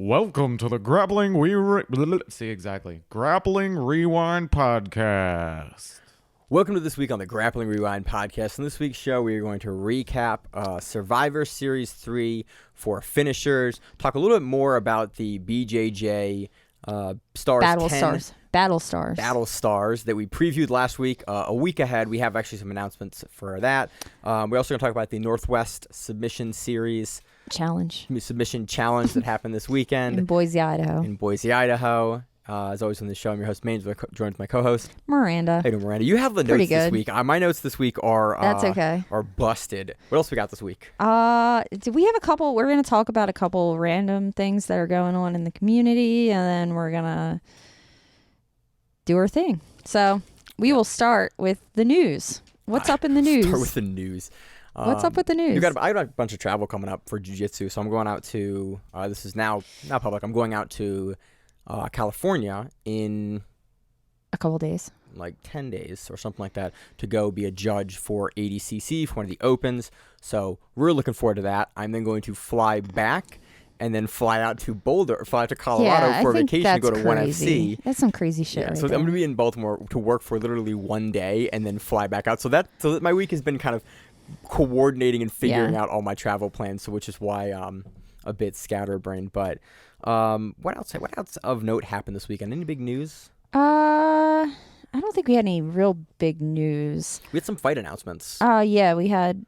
Welcome to the Grappling Grappling Rewind Podcast. Welcome to this week on the Grappling Rewind Podcast. In this week's show, we are going to recap Survivor Series 3 for finishers, talk a little bit more about the BJJ Stars Battle Stars that we previewed last week. A week ahead, we have actually some announcements for that. We're also going to talk about the Northwest Submission Submission Challenge that happened this weekend in Boise, Idaho. As always on the show, I'm your host, Maine, joined by my co-host, Miranda. Hey, Miranda. You have the notes this week. My notes this week are That's okay. Are busted. What else we got this week? Do we have a couple? We're going to talk about a couple random things that are going on in the community, and then we're going to do our thing. So we will start with the news. What's up in the news? Start with the news. What's up with the news? I got a bunch of travel coming up for jiu-jitsu, so I'm going out to, this is now not public, I'm going out to California in a couple days. Like 10 days or something like that to go be a judge for ADCC for one of the opens. So we're looking forward to that. I'm then going to fly back and then fly out to Colorado for a vacation to go to crazy. 1FC. That's some crazy shit. Yeah, right so there. I'm going to be in Baltimore to work for literally one day and then fly back out. So that my week has been kind of coordinating and figuring out all my travel plans, so which is why I'm a bit scatterbrained. But what else of note happened this weekend? Any big news? I don't think we had any real big news. We had some fight announcements. Yeah, we had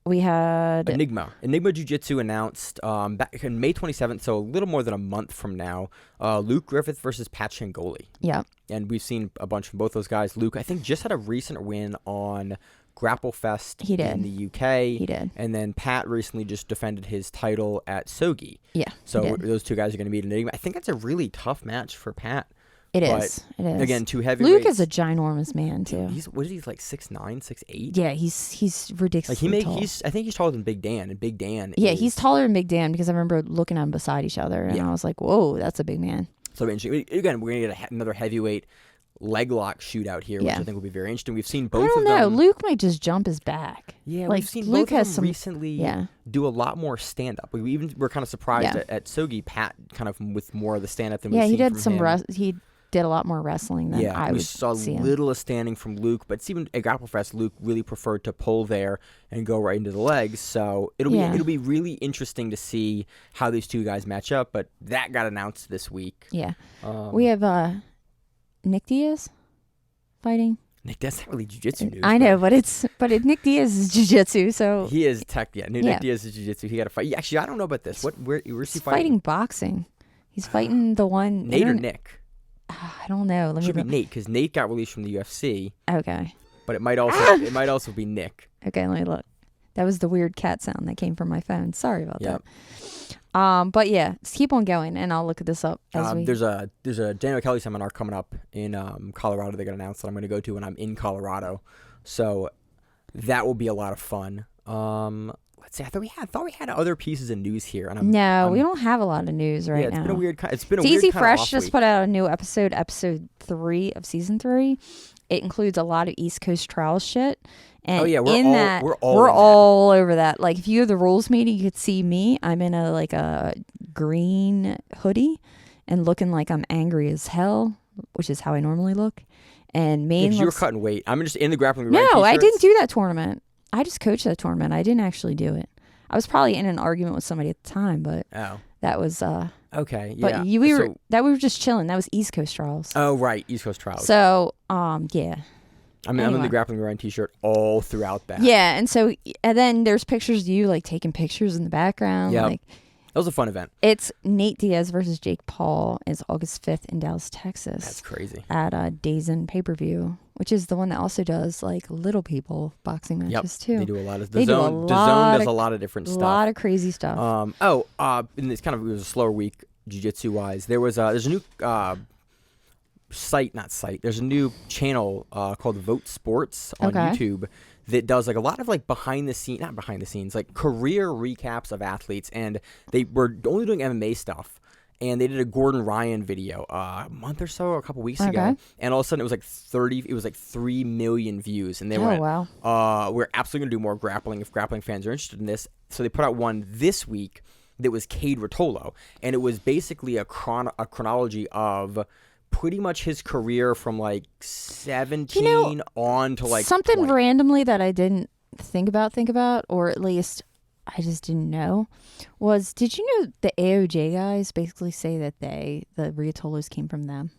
Enigma Jiu-Jitsu announced back in May 27th, so a little more than a month from now, Luke Griffith versus Pat Changoli. Yeah. And we've seen a bunch from both those guys. Luke, I think, just had a recent win on Grapple Fest in the UK. He did. And then Pat recently just defended his title at Sogi. Yeah. So those two guys are going to meet in Enigma. I think that's a really tough match for Pat. It is. Again, two heavyweights. Luke is a ginormous man too. He's like 6'9", 6'8"? Yeah, he's ridiculously tall. I think he's taller than Big Dan, and Big Dan. Yeah, he's taller than Big Dan because I remember looking at them beside each other, and I was like, "Whoa, that's a big man." So interesting. Again, we're gonna get another heavyweight leg lock shootout here, which I think will be very interesting. We've seen both of them. I don't know. Luke might just jump his back. Yeah, like, we've seen Luke both has of them some recently do a lot more stand-up. We're kind of surprised at Sogi, Pat kind of with more of the stand-up than we've seen from him. He did a lot more wrestling than I would saw see little of standing from Luke, but even at Grapple Fest, Luke really preferred to pull there and go right into the legs. So it'll be really interesting to see how these two guys match up. But that got announced this week. Yeah, we have Nick Diaz fighting. Nick, that's not really jiu-jitsu news. I know, but Nick Diaz is jiu-jitsu, so he is tech. Yeah, Nick Diaz is jiu-jitsu. He got to fight. Yeah, actually, I don't know about this. Where's he fighting? Fighting boxing. He's fighting the one Nate or Nick. I don't know. Should be Nate because Nate got released from the UFC. Okay. But it might also be Nick. Okay, let me look. That was the weird cat sound that came from my phone. Sorry about that. But yeah, just keep on going, and I'll look this up as we. There's a Daniel Kelly seminar coming up in Colorado. They got announced that I'm going to go to when I'm in Colorado, so that will be a lot of fun. Let's see. I thought we had other pieces of news here, and we don't have a lot of news right now. It's been a weird. It's been a weird. Easy Fresh just week. Put out a new episode 3 of season 3. It includes a lot of East Coast trials shit. And we're all over that. Like, if you have the rules meeting, you could see me. I'm in a green hoodie and looking like I'm angry as hell, which is how I normally look. And Maine, you were cutting weight. I'm just in the grappling. No, I didn't do that tournament. I just coached that tournament. I didn't actually do it. I was probably in an argument with somebody at the time, but that was okay. Yeah, but we were just chilling. That was East Coast trials. Oh right, East Coast trials. So yeah. I'm in the Grappling Rewind t-shirt all throughout that. Yeah, and then there's pictures of you like taking pictures in the background. Yeah, like, that was a fun event. It's Nate Diaz versus Jake Paul. It's August 5th in Dallas, Texas. That's crazy. At Days In pay-per-view, which is the one that also does like little people boxing matches too. They do a lot of the zone does a lot of different stuff. A lot of crazy stuff. And it was a slower week jiu-jitsu wise. There's a new there's a new channel called Vote Sports on YouTube that does like a lot of like not behind the scenes, like career recaps of athletes, and they were only doing MMA stuff. And they did a Gordon Ryan video a month or so, a couple weeks ago, and all of a sudden it was like 3 million views, and they went, "We're absolutely gonna do more grappling if grappling fans are interested in this." So they put out one this week that was Cade Rotolo, and it was basically a chronology of pretty much his career from like 17 on to like something 20. Randomly that I didn't think about, or at least I just didn't know, was, did you know the AOJ guys basically say that the Riotolos came from them?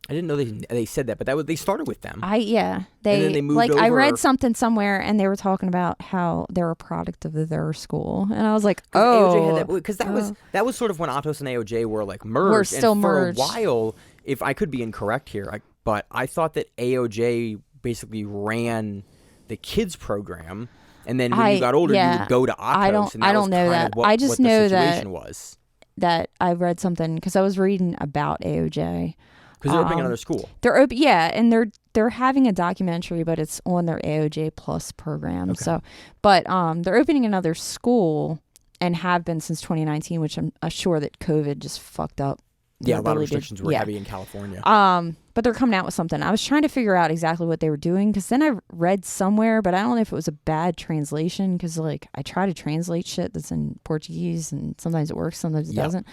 I didn't know they said that, but they started with them. And then they moved over. I read something somewhere, and they were talking about how they're a product of their school, and I was like, AOJ had that, because that was sort of when Atos and AOJ were like merged. We're still merged for a while. If I could be incorrect here, but I thought that AOJ basically ran the kids program, and then when you got older, you would go to Atos. I don't know that. I just know that I read something because I was reading about AOJ. Because they're opening another school. They're open, and they're having a documentary, but it's on their AOJ Plus program. Okay. So, but they're opening another school and have been since 2019, which I'm sure that COVID just fucked up. Yeah, a lot of restrictions were heavy in California. But they're coming out with something. I was trying to figure out exactly what they were doing, because then I read somewhere, but I don't know if it was a bad translation, because like I try to translate shit that's in Portuguese, and sometimes it works, sometimes it doesn't.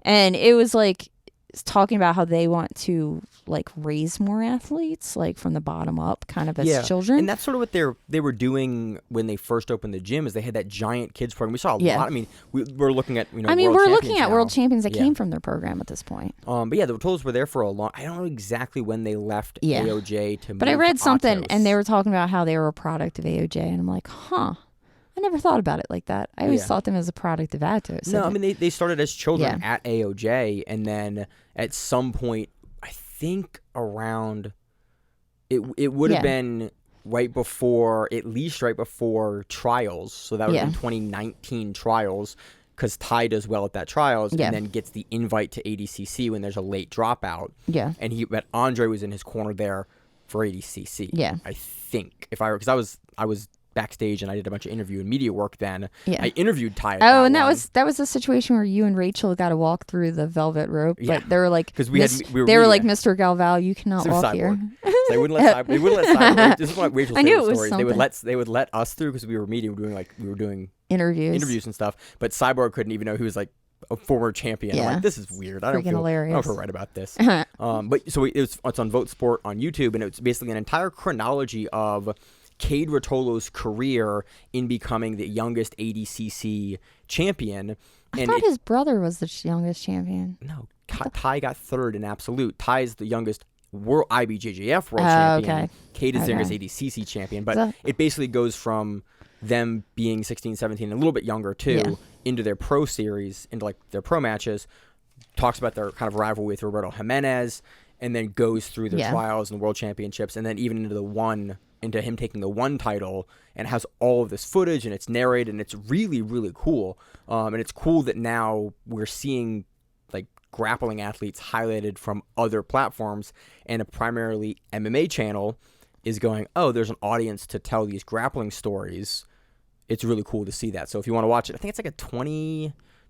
And it was like talking about how they want to like raise more athletes, like from the bottom up, kind of as children. And that's sort of what they were doing when they first opened the gym. Is they had that giant kids program. We saw a lot. I mean, we're looking at we're looking at world champions that came from their program at this point. But the Rotolos were there for a long. I don't know exactly when they left AOJ to. But I read something, and they were talking about how they were a product of AOJ, and I'm like, huh. I never thought about it like that. I always thought them as a product of Atos. No, I mean, they started as children at AOJ, and then at some point, I think around, it would have been at least right before trials. So that would have been 2019 trials, because Ty does well at that trials, and then gets the invite to ADCC when there's a late dropout. Yeah. And but Andre was in his corner there for ADCC. Yeah. I think, because I was backstage and I did a bunch of interview and media work then. Yeah. I interviewed Ty. That was a situation where you and Rachel got to walk through the velvet rope, but they were like, because they were like, Mr. Galval, you cannot walk here. So they wouldn't let Cyborg. This is one of Rachel's favorite stories. They would let us through because we were meeting, we were doing interviews and stuff, but Cyborg couldn't even know he was like a former champion. I'm like, this is weird. I don't feel right about this. But so it's on Vote Sport on YouTube, and it's basically an entire chronology of Cade Rotolo's career in becoming the youngest ADCC champion. I thought his brother was the youngest champion. No, Ty got third in absolute. Ty is the youngest IBJJF world champion. Okay. Cade is the youngest ADCC champion. But it basically goes from them being 16, 17, and a little bit younger too, into their pro series, into like their pro matches. Talks about their kind of rivalry with Roberto Jimenez, and then goes through their trials and the world championships, and then even into him taking the one title, and has all of this footage, and it's narrated, and it's really, really cool. And it's cool that now we're seeing like grappling athletes highlighted from other platforms, and a primarily MMA channel is going, oh, there's an audience to tell these grappling stories. It's really cool to see that. So if you want to watch it, I think it's like a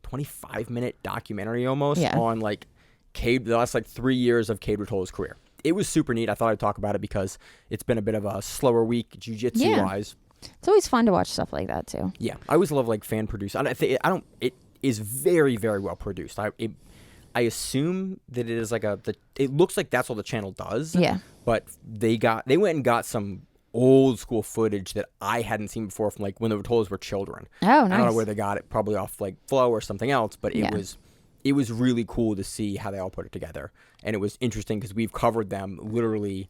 25-minute documentary almost on like Cade, the last like 3 years of Cade Rotolo's career. It was super neat. I thought I'd talk about it because it's been a bit of a slower week jiu-jitsu wise. It's always fun to watch stuff like that too. Yeah, I always love like fan produced. It is very, very well produced. I assume that it is like it looks like that's all the channel does. Yeah. But they went and got some old school footage that I hadn't seen before from like when the Rotolos were children. Oh, nice. I don't know where they got it, probably off like Flow or something else, but it was really cool to see how they all put it together. And it was interesting because we've covered them literally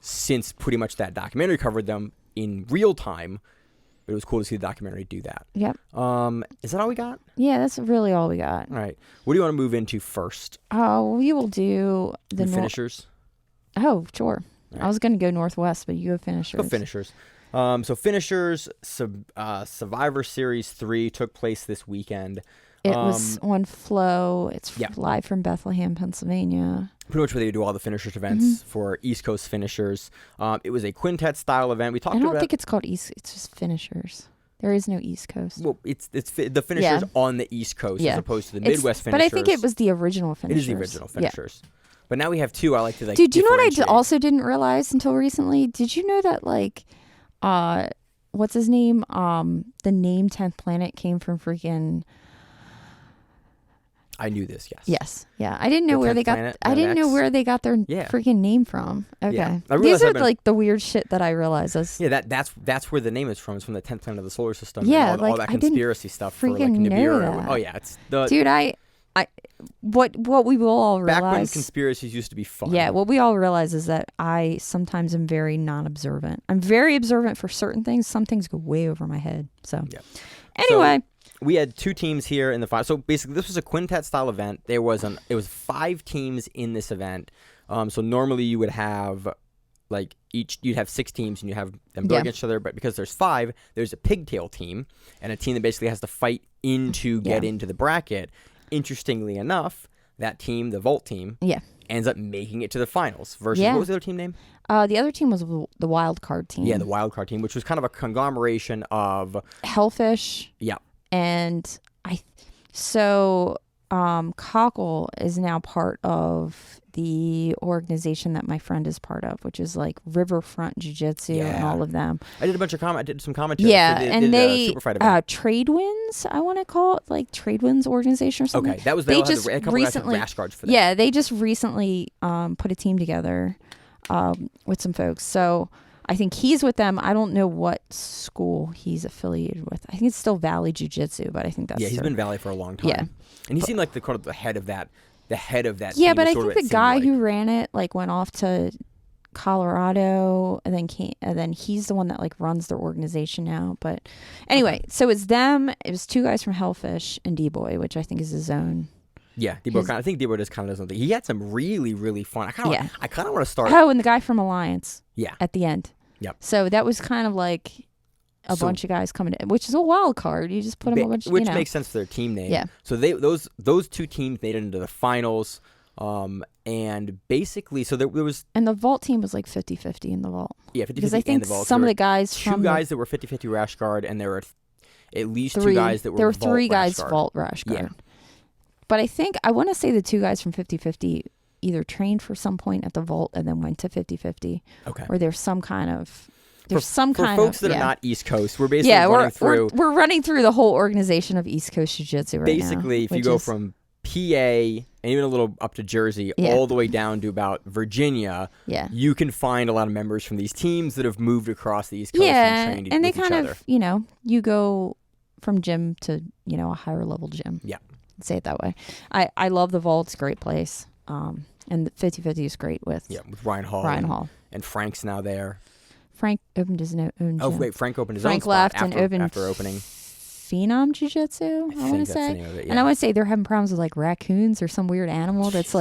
since pretty much that documentary covered them in real time. But it was cool to see the documentary do that. Yep. Is that all we got? Yeah, that's really all we got. All right. What do you want to move into first? Oh, we will do the finishers. Oh, sure. Right. I was going to go Northwest, but you go finishers. Go finishers. So finishers, Survivor Series 3 took place this weekend. It was on Flow. It's live from Bethlehem, Pennsylvania. Pretty much where they do all the finishers events for East Coast finishers. It was a quintet style event. I don't think it's called East. It's just finishers. There is no East Coast. Well, it's the finishers on the East Coast as opposed to the Midwest finishers. But I think it was the original finishers. It is the original finishers. Yeah. But now we have two. I like to like. Dude, do you know what I also didn't realize until recently? Did you know that like, what's his name? The name 10th Planet came from freaking. I knew this. Yes. Yes. Yeah. I didn't know where they got. I didn't know where they got their freaking name from. Okay. Yeah. These are like the weird shit that I realize. That's where the name is from. It's from the 10th planet of the solar system. Yeah. And all that conspiracy stuff for like Nibiru. Oh yeah. It's the dude. What we will all realize. Back when conspiracies used to be fun. Yeah. What we all realize is that I sometimes am very non-observant. I'm very observant for certain things. Some things go way over my head. So. Yeah. Anyway. So, we had 2 teams here in the final. So basically, this was a quintet style event. It was 5 teams in this event. So normally you would have you'd have 6 teams and you have them go against each other. But because there's 5, there's a pigtail team and a team that basically has to fight to get into the bracket. Interestingly enough, that team, the vault team, ends up making it to the finals. Versus what was the other team name? The other team was the wild card team. Yeah, the wild card team, which was kind of a conglomeration of Hellfish. Yeah. And Cockle is now part of the organization that my friend is part of, which is like Riverfront Jiu-Jitsu and all of them. I did I did some commentary. Yeah, and they Trade Winds, I want to call it, like Trade Winds organization or something. Okay, that was they just a couple recently rash guards for that. Yeah, they just recently put a team together with some folks. So I think he's with them. I don't know what school he's affiliated with. I think it's still Valley Jiu-Jitsu, but I think that's he's been Valley for a long time. Yeah, and he seemed like the head of that. The head of that. Yeah, team but I think the guy who ran it went off to Colorado and then he's the one that runs their organization now. But anyway, so it's them. It was 2 guys from Hellfish and D-Boy, which I think is his own. Yeah, D-Boy. I think D-Boy just kind of does something. He had some really, really fun. I kind of want to start. Oh, and the guy from Alliance. Yeah. At the end. Yep. So that was kind of like a bunch of guys coming in, which is a wild card. You just put them a bunch, which makes sense for their team name. Yeah. So those 2 teams made it into the finals, and basically, so there was. And the vault team was like 50-50 in the vault. Yeah, 50-50 because I think some of the guys from 2 guys that were 50-50 rash guard, and there were at least 2 guys that were. There were vault 3 guys guard. Vault rash guard. Yeah. But I want to say the 2 guys from 50-50 either trained for some point at the vault and then went to 50-50. Okay. Or there's some kind of. For folks that are not East Coast, we're basically running through. We're running through the whole organization of East Coast Jiu-Jitsu right now. Basically, if you go from PA and even a little up to Jersey, all the way down to about Virginia, you can find a lot of members from these teams that have moved across the East Coast and trained and they with each kind other. of, you go from gym to, a higher level gym. Yeah. Say it that way. I love the vault. It's a great place. And the 50-50 is great with Ryan Hall. And Frank's now there. Frank opened his own gym. Oh, wait, Frank opened his own spot after opening. Phenom Jiu-Jitsu, I want to say. And I want to say they're having problems with raccoons or some weird animal that's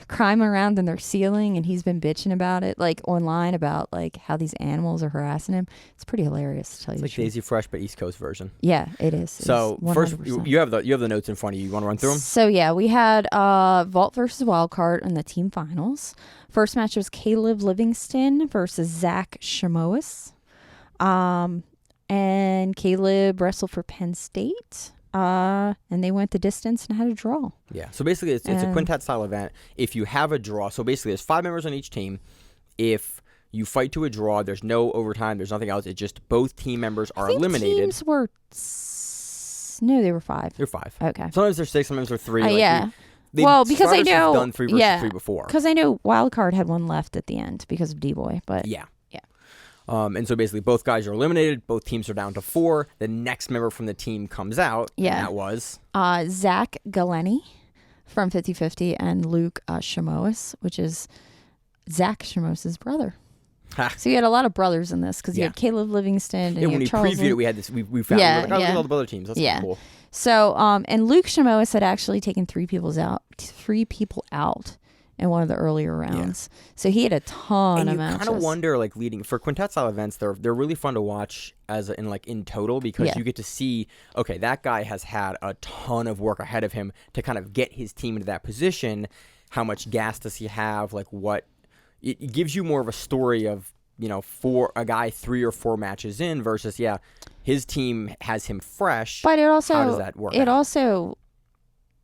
climbing around in their ceiling, and he's been bitching about it online about how these animals are harassing him. It's pretty hilarious to tell you. It's like Daisy Fresh, but East Coast version. Yeah, it is. So first, you have the notes in front of you. You want to run through them? So yeah, we had Vault versus Wildcard in the team finals. First match was Caleb Livingston versus Zach Shamois. And Caleb wrestled for Penn State, and they went the distance and had a draw. Yeah, so basically it's a quintet style event. If you have a draw, so basically there's 5 members on each team. If you fight to a draw, there's no overtime, there's nothing else. It's just both team members are eliminated. Teams were no, they were 5. They're 5. Okay. Sometimes they're 6, sometimes they're 3. Yeah. Because I know done 3 versus 3 before. Because I know Wildcard had 1 left at the end because of D-Boy, but yeah. And so basically both guys are eliminated. Both teams are down to 4. The next member from the team comes out. Yeah. And that was? Zach Galeni from 50-50 and Luke Shamois, which is Zach Shamois' brother. So you had a lot of brothers in this because you had Caleb Livingston and when we Charles previewed it, we had this. We found look at all the other teams. That's cool. So and Luke Shamois had actually taken 3 people out in one of the earlier rounds. Yeah. So he had a ton of matches. And you kind of wonder, leading for quintet style events, they're really fun to watch in total because you get to see, okay, that guy has had a ton of work ahead of him to kind of get his team into that position. How much gas does he have? It gives you more of a story of, for a guy 3 or 4 matches in versus, his team has him fresh. But it also, how does that work? It also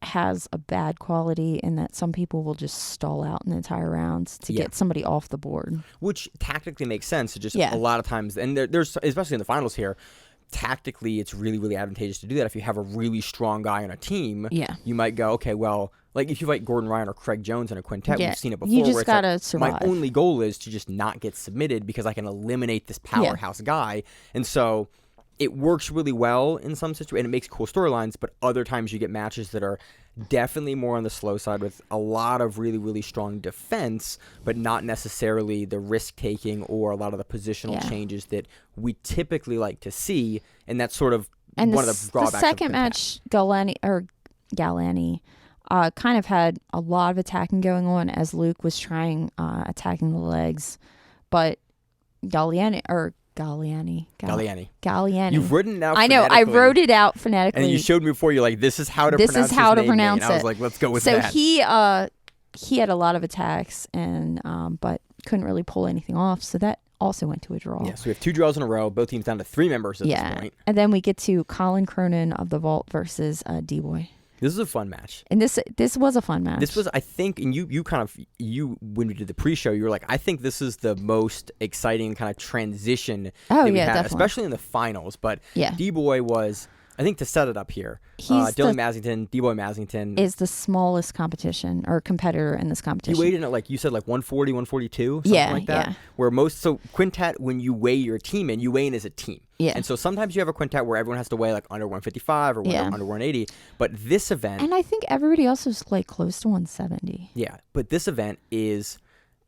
has a bad quality in that some people will just stall out an entire rounds to get somebody off the board. Which tactically makes sense. Just a lot of times, and there's, especially in the finals here, tactically, it's really, really advantageous to do that. If you have a really strong guy on a team, Yeah. you might go, okay, well, like if you fight Gordon Ryan or Craig Jones in a quintet, we've seen it before. You just where gotta like, survive. My only goal is to just not get submitted because I can eliminate this powerhouse guy. And so it works really well in some situations, and it makes cool storylines, but other times you get matches that are definitely more on the slow side with a lot of really, really strong defense, but not necessarily the risk-taking or a lot of the positional changes that we typically like to see, and that's sort of one of the drawbacks. The second match, Galani kind of had a lot of attacking going on as Luke was trying attacking the legs, but Galliani. You've written it out. I know. I wrote it out phonetically. And you showed me before. You're like, this is how to pronounce his name. And I was like, let's go with that. So he had a lot of attacks and but couldn't really pull anything off. So that also went to a draw. Yeah. So we have 2 draws in a row. Both teams down to 3 members at this point. And then we get to Colin Cronin of the Vault versus D-Boy. This is a fun match. And this was a fun match. This was, I think, and you when we did the pre-show, you were like, I think this is the most exciting kind of transition that we had, definitely. especially in the finals. But yeah. D-Boy was, I think, to set it up here, Dylan Masington, D-Boy Masington is the smallest competition or competitor in this competition. He weighed in at, like you said, like 140, 142, something like that. Yeah. Where so quintet, when you weigh your team in, you weigh in as a team. Yeah. And so sometimes you have a quintet where everyone has to weigh like under 155 or under 180. But this event... And I think everybody else was like close to 170. Yeah. But this event is...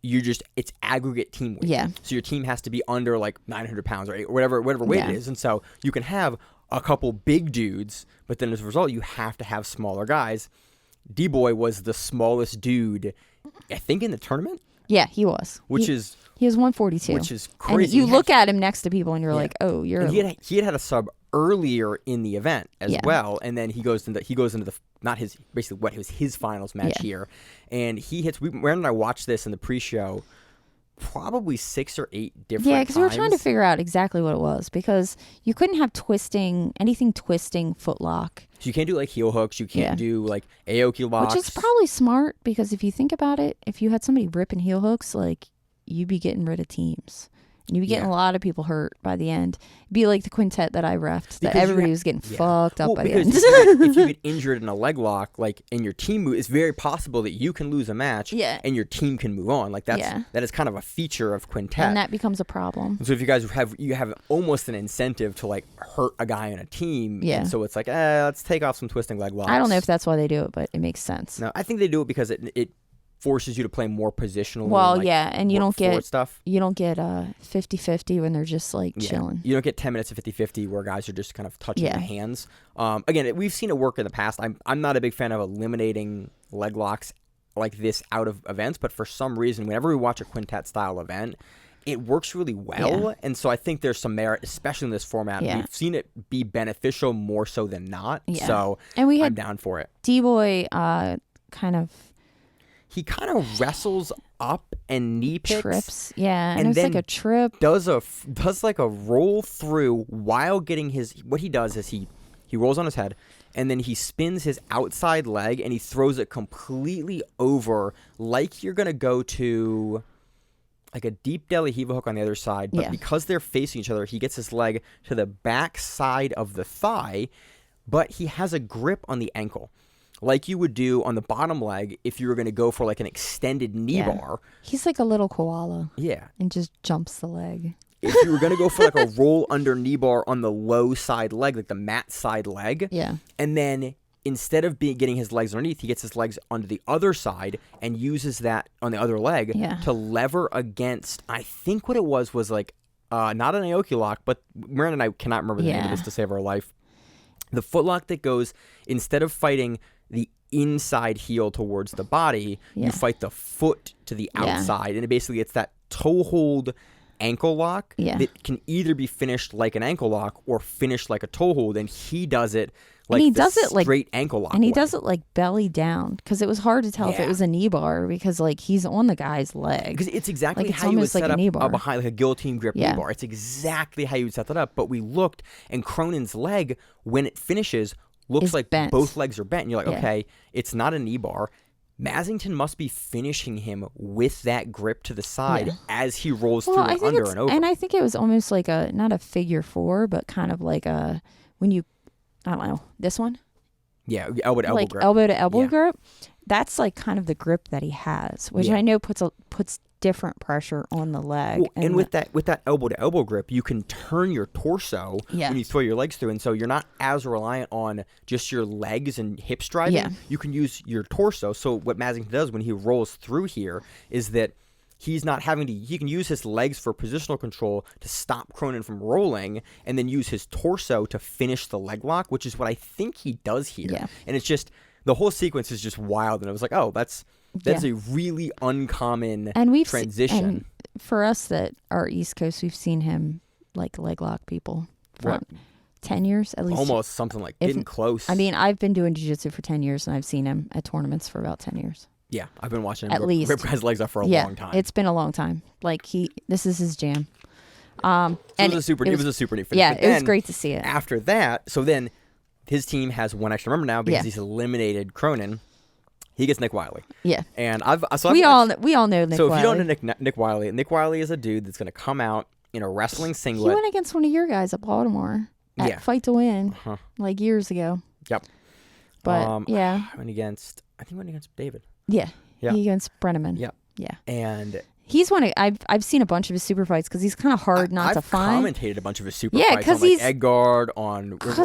it's aggregate team weight. Yeah. So your team has to be under like 900 pounds or whatever weight it is. And so you can have a couple big dudes, but then as a result, you have to have smaller guys. D-Boy was the smallest dude, I think, in the tournament. Yeah, he was. He was 142. Which is crazy. And you look at him next to people and you're like, oh, you're... And he had a sub earlier in the event as well. And then he goes into the... Not his... Basically, what was his finals match here. And he hits... Miranda and I watched this in the pre-show probably 6 or 8 different times. Yeah, because we were trying to figure out exactly what it was. Because you couldn't have anything twisting footlock. So you can't do like heel hooks. You can't do like Aoki locks. Which is probably smart because if you think about it, if you had somebody ripping heel hooks, like you'd be getting rid of teams. And you'd be getting a lot of people hurt by the end. It'd be like the quintet that I refed, that everybody was getting fucked up by the end. If you get injured in a leg lock, like in your team move, it's very possible that you can lose a match and your team can move on. Like that is kind of a feature of quintet. And that becomes a problem. And so if you guys have almost an incentive to like hurt a guy on a team. Yeah. And so it's like, let's take off some twisting leg locks. I don't know if that's why they do it, but it makes sense. No, I think they do it because it forces you to play more positional. Well, and you don't get stuff. You don't get 50-50 when they're just like chilling. You don't get 10 minutes of 50-50 where guys are just kind of touching the hands. Again, we've seen it work in the past. I'm not a big fan of eliminating leg locks like this out of events, but for some reason, whenever we watch a quintet style event, it works really well. And so I think there's some merit, especially in this format. We've seen it be beneficial more so than not. So I'm down for it. D-Boy He kind of wrestles up and knee picks. Trips. Yeah, and it's like a trip. Does like a roll through while getting what he does is he rolls on his head and then he spins his outside leg and he throws it completely over like you're going to go to like a deep De La Riva hook on the other side. But because they're facing each other, he gets his leg to the back side of the thigh, but he has a grip on the ankle. Like you would do on the bottom leg if you were going to go for like an extended knee bar. He's like a little koala. Yeah. And just jumps the leg. If you were going to go for like a roll under knee bar on the low side leg, like the mat side leg. Yeah. And then instead of getting his legs underneath, he gets his legs onto the other side and uses that on the other leg to lever against, I think what it was like not an Aoki lock, but Miranda and I cannot remember the name of this to save our life. The footlock that goes, instead of fighting the inside heel towards the body, you fight the foot to the outside. And basically it's that toe hold ankle lock that can either be finished like an ankle lock or finished like a toe hold. And he does it like straight ankle lock. And he does it like belly down because it was hard to tell if it was a knee bar because like he's on the guy's leg. Because it's exactly how you would set up behind like a guillotine grip knee bar. It's exactly how you would set that up. But we looked and Cronin's leg, when it finishes, looks like bent. Both legs are bent. And you're like, okay, it's not a knee bar. Massington must be finishing him with that grip to the side as he rolls through it under and over. And I think it was almost like not a figure four, but kind of like when you, I don't know, this one? Yeah, elbow to elbow like grip. Elbow to elbow grip. That's like kind of the grip that he has, which I know puts different pressure on the leg. Well, and with that elbow to elbow grip, you can turn your torso when you throw your legs through, and so you're not as reliant on just your legs and hips driving. Yeah. You can use your torso. So what Massington does when he rolls through here is that he's not having to. He can use his legs for positional control to stop Cronin from rolling, and then use his torso to finish the leg lock, which is what I think he does here. Yeah. And it's just the whole sequence is just wild, and I was like, oh, that's a really uncommon transition. And for us that are East Coast, we've seen him like leg lock people for 10 years at least. Almost something like getting close. I mean, I've been doing jiu-jitsu for 10 years, and I've seen him at tournaments for about 10 years. Yeah, I've been watching him at least rip guys' legs off for a long time. It's been a long time. Like this is his jam. So it was a super neat finish. Yeah, it was great to see it. After that, so then his team has one extra member now because he's eliminated Cronin. He gets Nick Wiley. Yeah. And we all know Nick Wiley. So if you don't know Nick Wiley is a dude that's going to come out in a wrestling singlet. He went against one of your guys at Baltimore at Fight to Win like years ago. Yep. But I think he went against David. Yeah. He against Brenneman. Yep. Yeah. And he's I've seen a bunch of his super fights because he's kind of hard not to find. I've commentated a bunch of his super fights on like Edgard, on like a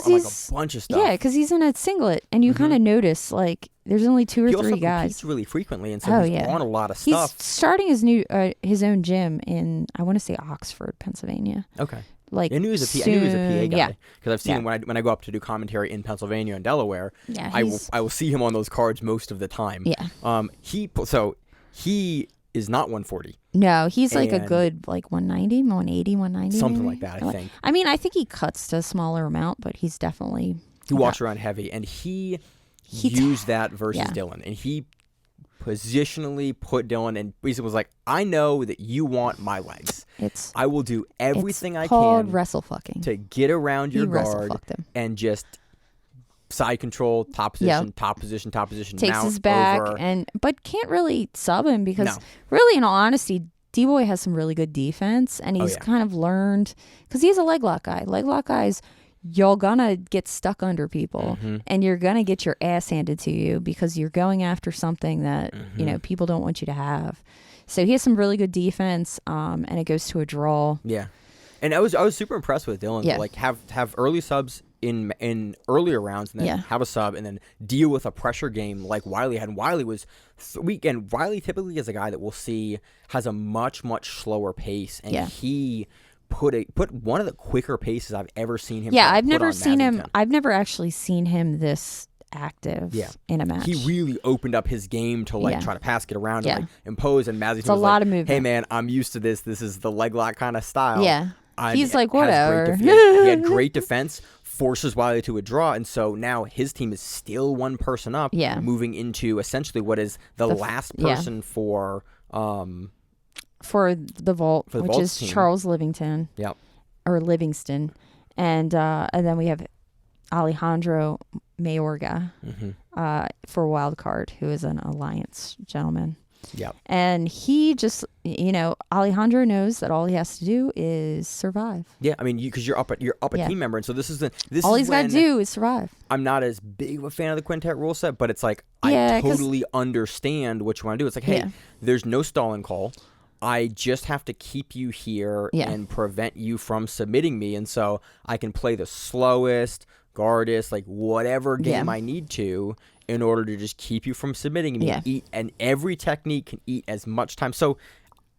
bunch of stuff. Yeah, because he's in a singlet, and you kind of notice like there's only two or three guys. He also competes really frequently, and so he's on a lot of stuff. He's starting his own gym in, I want to say, Oxford, Pennsylvania. Okay. Like I knew he was a PA guy because I've seen him when I go up to do commentary in Pennsylvania and Delaware. Yeah, I will see him on those cards most of the time. Yeah. He is not 140. No, he's like a good 190, 180, 190. Something maybe? like that, I think. I mean, I think he cuts to a smaller amount, but he's definitely... He walks around heavy, and he used that versus Dylan. And he positionally put Dylan and basically was like, I know that you want my legs. I will do everything I can wrestle fucking to get around your guard and just... side control, top position, top position. Takes mount, his back, over. But can't really sub him because really, in all honesty, D-Boy has some really good defense, and he's kind of learned, because he's a leg lock guy. Leg lock guys, you're gonna get stuck under people, and you're gonna get your ass handed to you because you're going after something that people don't want you to have. So he has some really good defense, and it goes to a draw. Yeah, and I was super impressed with Dylan. Yeah. Like have early subs in earlier rounds, and then have a sub, and then deal with a pressure game like Wiley had. And Wiley was weekend. Wiley typically is a guy that we'll see has a much slower pace, and he put one of the quicker paces I've ever seen him. Yeah, I've never seen him. I've never actually seen him this active in a match. He really opened up his game to try to pass, get around, and impose. And Mazzington was a lot of movement. Hey man, I'm used to this. This is the leg lock kind of style. Yeah. He's like, whatever. He had great defense, forces Wiley to a draw, and so now his team is still one person up, moving into essentially what is the last person for the vault, which is team. Charles Livingston. Yep. Or Livingston. And then we have Alejandro Mayorga for wild card, who is an Alliance gentleman. Yep. And he just, Alejandro knows that all he has to do is survive. Yeah, I mean, because you're up a team member, and so this all he's got to do is survive. I'm not as big of a fan of the quintet rule set, but it's like I totally understand what you want to do. It's like, hey, there's no stalling call. I just have to keep you here and prevent you from submitting me, and so I can play the slowest, guardest, like whatever game I need to, in order to just keep you from submitting me. And every technique can eat as much time. So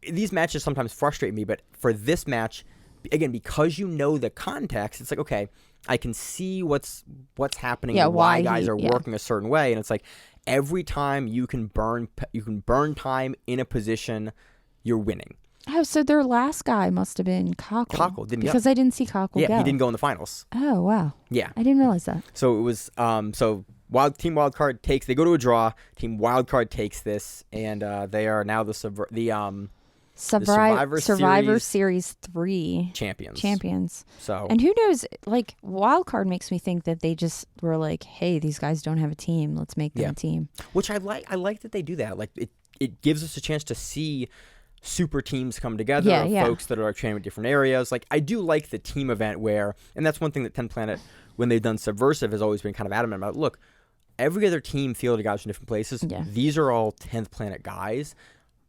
these matches sometimes frustrate me, but for this match, again, because you know the context, it's like, okay, I can see what's happening and why guys are working a certain way. And it's like every time you can burn time in a position, you're winning. Oh, so their last guy must have been Cockle. Cockle didn't because I didn't see Cockle go. He didn't go in the finals. Oh, wow. Yeah. I didn't realize that. So it was Team Wildcard they go to a draw. Team Wildcard takes this, and they are now the Survivor Series 3 champions. So, and who knows? Like, wild card makes me think that they just were like, "Hey, these guys don't have a team. Let's make them a team." Which I like. I like that they do that. Like, it gives us a chance to see super teams come together. Folks that are training in different areas. Like, I do like the team event where, and that's one thing that 10th Planet, when they've done Subversive, has always been kind of adamant about. Look, every other team fielded guys from different places. Yeah. These are all 10th Planet guys.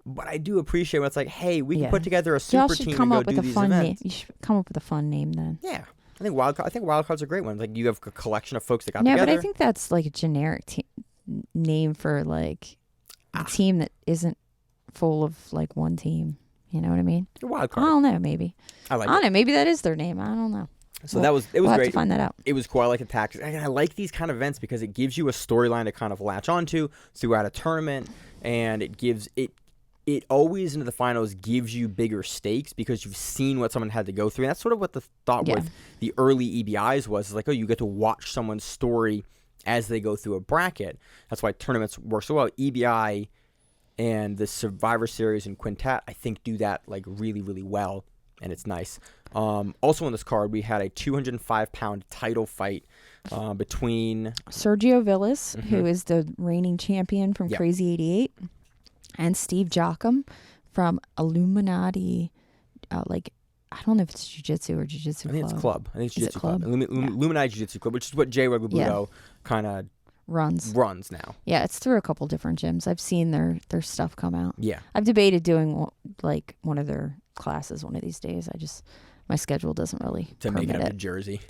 But I do appreciate when it's like, hey, we can put together a super team and go do these events. You should come up with a fun name then. Yeah. I think wildcard's a great one. Like, you have a collection of folks that got together. No, but I think that's like a generic name for like a team that isn't full of like one team. You know what I mean? Wildcard. I don't know. Maybe. I don't know. Maybe that is their name. I don't know. So it was we'll great. Have to find that out. It was cool. I like the tactics. And I like these kind of events because it gives you a storyline to kind of latch onto throughout a tournament, and it always into the finals gives you bigger stakes because you've seen what someone had to go through. And that's sort of what the thought with the early EBIs was like, oh, you get to watch someone's story as they go through a bracket. That's why tournaments work so well. EBI and the Survivor Series and Quintet, I think, do that like really, really well, and it's nice. Also on this card, we had a 205-pound title fight between Sergio Villas, who is the reigning champion from Crazy 88, and Steve Jochum from Illuminati. I don't know if it's Jiu-Jitsu or Jiu-Jitsu Club. I think it's club. I think it's Jiu-Jitsu Club. Illuminati Jiu-Jitsu Club, which is what J. Rugbudo kind of runs now. Yeah, it's through a couple different gyms. I've seen their stuff come out. Yeah. I've debated doing like one of their classes one of these days. My schedule doesn't really permit make it up to Jersey.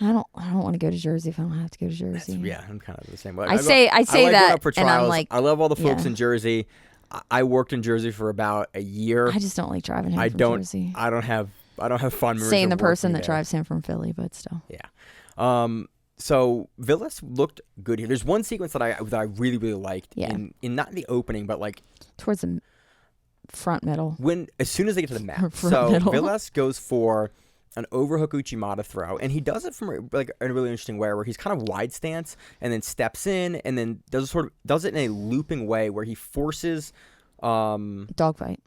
I don't want to go to Jersey if I don't have to go to Jersey. I'm kind of the same way. I say that, for trials. And I'm like, I love all the folks in Jersey. I worked in Jersey for about a year. I just don't like driving home from Jersey. I don't have fun. Saying the person that drives him from Philly, but still. Yeah. So Villas looked good here. There's one sequence that I really, really liked. Yeah. In not the opening, but like towards the front middle. As soon as they get to the mat. Middle. Villas goes for an overhook Uchimata throw, and he does it from like a really interesting way where he's kind of wide stance and then steps in and then does it in a looping way where he forces dogfight.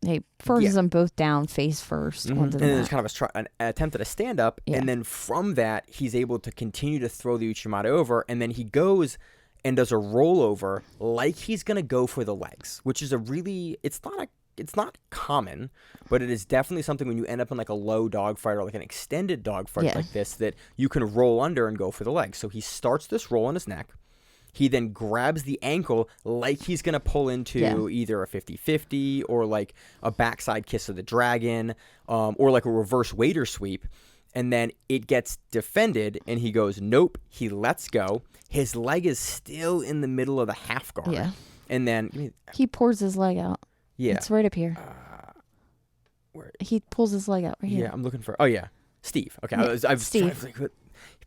He forces them both down face first. And then there's kind of an attempt at a stand up, and then from that he's able to continue to throw the Uchimata over, and then he goes and does a rollover like he's gonna go for the legs, which is it's not common, but it is definitely something when you end up in like a low dogfight or like an extended dogfight like this that you can roll under and go for the legs. So he starts this roll on his neck. He then grabs the ankle like he's going to pull into either a 50-50 or like a backside kiss of the dragon or like a reverse waiter sweep. And then it gets defended and he goes, nope, he lets go. His leg is still in the middle of the half guard. Yeah. And then he pours his leg out. Yeah. It's right up here. He pulls his leg out right here. Yeah, I'm looking for... Oh, yeah. Steve. Okay. Yeah, Steve.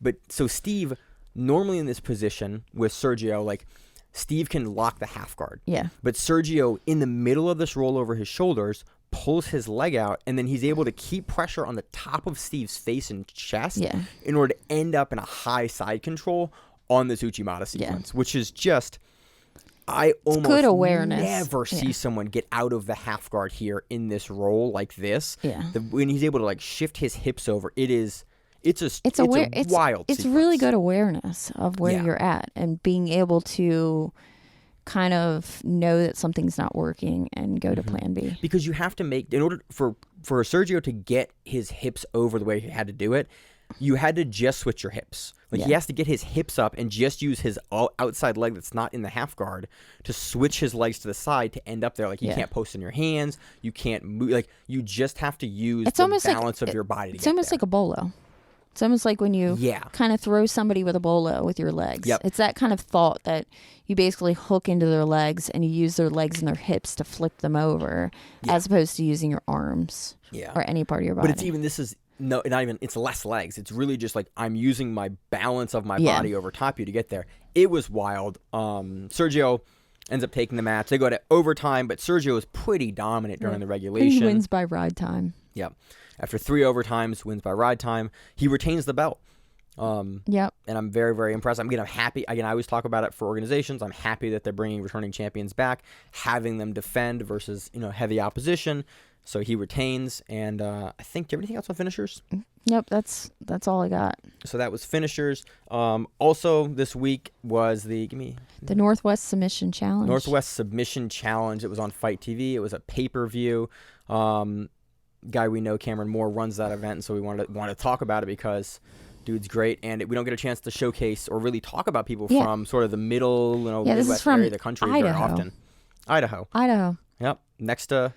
But so Steve, normally in this position with Sergio, like Steve can lock the half guard. Yeah. But Sergio, in the middle of this roll over his shoulders, pulls his leg out, and then he's able to keep pressure on the top of Steve's face and chest in order to end up in a high side control on this Uchimata sequence, which is just... I almost good awareness. Never see someone get out of the half guard here in this roll like this. Yeah. When he's able to like shift his hips over, it's a wild It's sequence. really good awareness of where you're at and being able to kind of know that something's not working and go to plan B. Because you have to make, in order for Sergio to get his hips over the way he had to do it, you had to just switch your hips. Like he has to get his hips up and just use his outside leg that's not in the half guard to switch his legs to the side to end up there. Like you can't post in your hands. You can't move. Like you just have to use the balance of your body to get there. It's almost like a bolo. It's almost like when you kind of throw somebody with a bolo with your legs. Yep. It's that kind of thought that you basically hook into their legs and you use their legs and their hips to flip them over as opposed to using your arms or any part of your body. But it's less legs. It's really just like I'm using my balance of my body over top you to get there. It was wild. Sergio ends up taking the match. They go to overtime, but Sergio is pretty dominant during the regulation. He wins by ride time. Yep. After 3 overtimes, wins by ride time. He retains the belt. Yep. And I'm very, very impressed. I'm happy. Again, I always talk about it for organizations. I'm happy that they're bringing returning champions back, having them defend versus, heavy opposition. So he retains. And I think, do you have anything else on finishers? Nope, that's all I got. So that was finishers. Also this week was the Northwest Submission Challenge. Northwest Submission Challenge. It was on Fight TV. It was a pay-per-view. Guy we know, Cameron Moore, runs that event, and so we wanted to talk about it because dude's great, and we don't get a chance to showcase or really talk about people from sort of the middle, Midwest area of the country very often. Idaho. Yep. Next to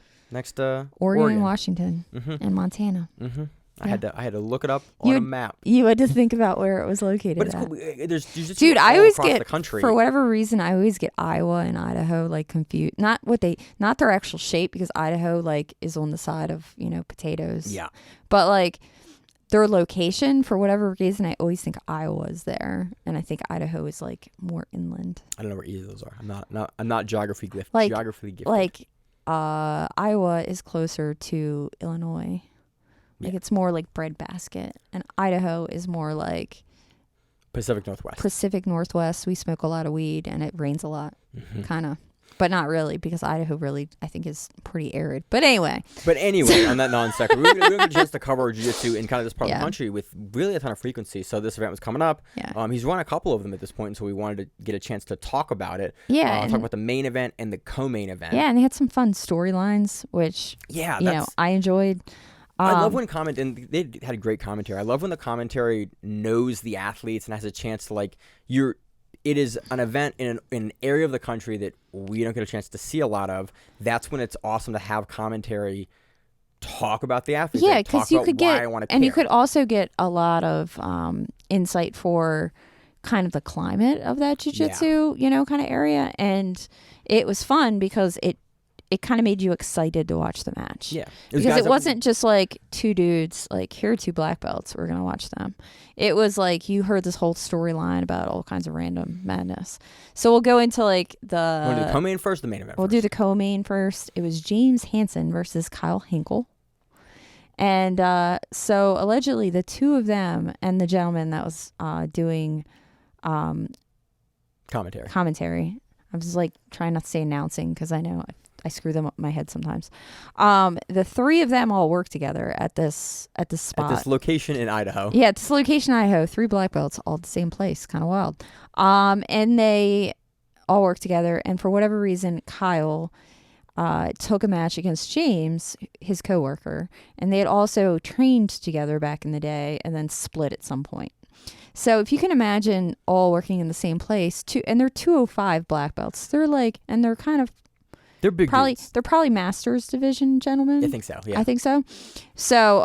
Oregon, Washington, and Montana. Mm-hmm. I had to look it up on a map. You had to think about where it was located. But it's cool. There's just dude, I always get the country. For whatever reason, I always get Iowa and Idaho like confused. Not their actual shape, because Idaho like is on the side of potatoes. Yeah. But like their location, for whatever reason, I always think Iowa is there, and I think Idaho is like more inland. I don't know where either of those are. I'm not geography gifted. Like Iowa is closer to Illinois. Like it's more like breadbasket, and Idaho is more like Pacific Northwest. We smoke a lot of weed, and it rains a lot, kind of, but not really, because Idaho really, I think, is pretty arid. But anyway, on that non-sequitur, we don't get a chance to cover jiu-jitsu in kind of this part of the country with really a ton of frequency. So this event was coming up. Yeah. He's run a couple of them at this point, so we wanted to get a chance to talk about it. Yeah. Talk about the main event and the co-main event. Yeah, and they had some fun storylines, which I enjoyed. I love when and they had a great commentary. I love when the commentary knows the athletes and has a chance to it is an event in an area of the country that we don't get a chance to see a lot of. That's when it's awesome to have commentary talk about the athletes. Yeah, because you could you could also get a lot of insight for kind of the climate of that jiu-jitsu, kind of area. And it was fun because it kind of made you excited to watch the match. Yeah. Because it wasn't just like two dudes, like, here are two black belts, we're going to watch them. It was like you heard this whole storyline about all kinds of random madness. So we'll go into like Want to do the co-main first, the main event We'll do the co-main first. It was James Hansen versus Kyle Hinkle. And so allegedly the two of them and the gentleman that was doing commentary. I was like trying not to say announcing because I know I screw them up in my head sometimes. The three of them all work together at this spot. At this location in Idaho. Yeah, at this location in Idaho. 3 black belts, all at the same place. Kind of wild. And they all work together. And for whatever reason, Kyle took a match against James, his coworker. And they had also trained together back in the day and then split at some point. So if you can imagine all working in the same place, and they're 205 black belts. They're kind of They're big dudes. They're probably Masters Division gentlemen. I think so, yeah. I think so. So,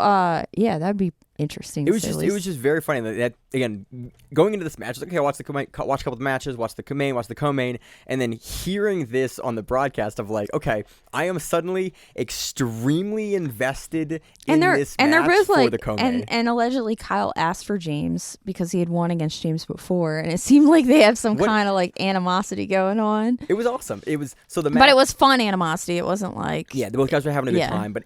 that'd be interesting. It was just very funny that again, going into this match, okay, watch a couple of matches, watch the co-main, and then hearing this on the broadcast of like, okay, I am suddenly extremely invested in this match and they're both for the co-main. And allegedly Kyle asked for James because he had won against James before, and it seemed like they have some kind of like animosity going on. It was awesome. It was but it was fun animosity. It wasn't like both guys were having a good time. But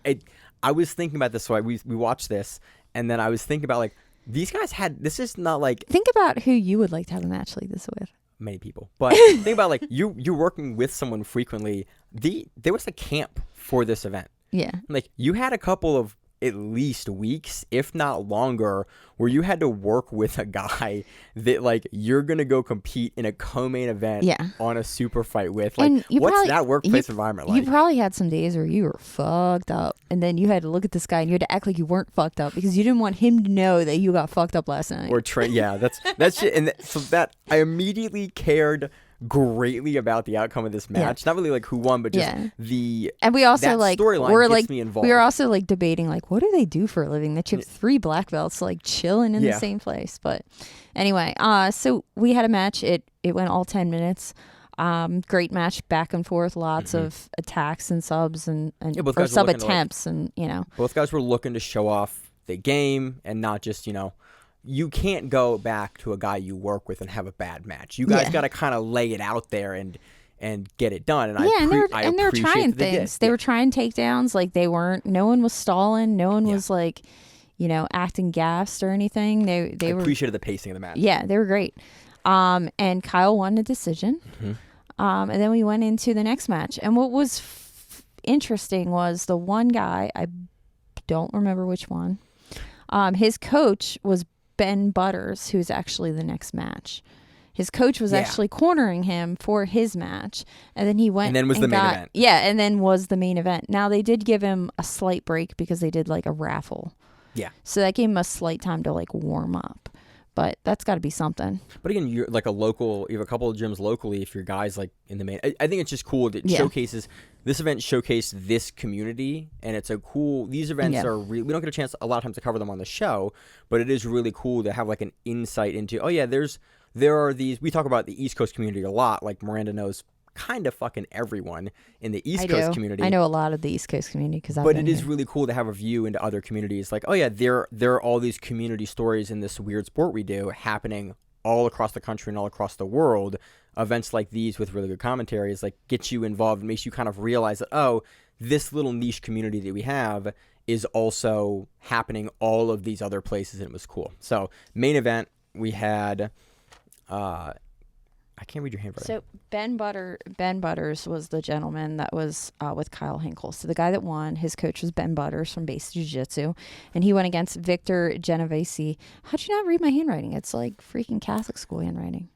I was thinking about this, so we watched this. And then I was thinking about, like, these guys this is not like... Think about who you would like to have a match like this with. Many people. But think about, like, you're working with someone frequently. There was a camp for this event. Yeah. Like, you had a couple of at least weeks, if not longer, where you had to work with a guy that, like, you're going to go compete in a co-main event on a super fight with. Like, what's that workplace environment like? You probably had some days where you were fucked up, and then you had to look at this guy and you had to act like you weren't fucked up because you didn't want him to know that you got fucked up last night. Or that's shit. And so that I immediately cared greatly about the outcome of this match. Not really like who won, but just and we also like storyline gets me involved. We were also like debating like what do they do for a living that you have 3 black belts like chilling in the same place. But anyway, so we had a match. It went all 10 minutes. Great match, back and forth, lots of attacks and subs and or sub attempts, and both guys were looking to show off the game and not just you can't go back to a guy you work with and have a bad match. You guys got to kind of lay it out there and get it done. And and they're trying things. They were trying takedowns. Like no one was stalling. No one was like, acting gassed or anything. They appreciated the pacing of the match. Yeah, they were great. And Kyle won the decision. Mm-hmm. And then we went into the next match. And what was interesting was the one guy, I don't remember which one. His coach was Ben Butters, who's actually the next match. His coach was actually cornering him for his match, and then he went and then was the main event. Yeah, and then was the main event. Now they did give him a slight break because they did like a raffle. Yeah. So that gave him a slight time to like warm up. But that's got to be something. But again, you're like you have a couple of gyms locally. If your guys like in the main, I think it's just cool that showcases this event, showcase this community, and it's a cool. These events are we don't get a chance a lot of times to cover them on the show, but it is really cool to have like an insight into. Oh yeah, there are these. We talk about the East Coast community a lot. Like Miranda knows kind of fucking everyone in the East Coast community. I know a lot of the East Coast community because But it is really cool to have a view into other communities. Like, oh yeah, there are all these community stories in this weird sport we do happening all across the country and all across the world. Events like these with really good commentaries like get you involved and makes you kind of realize that, oh, this little niche community that we have is also happening all of these other places, and it was cool. So main event, we had I can't read your handwriting. So Ben Butters was the gentleman that was with Kyle Hinkle. So the guy that won, his coach was Ben Butters from Base Jiu-Jitsu, and he went against Victor Genovese. How'd you not read my handwriting? It's like freaking Catholic school handwriting.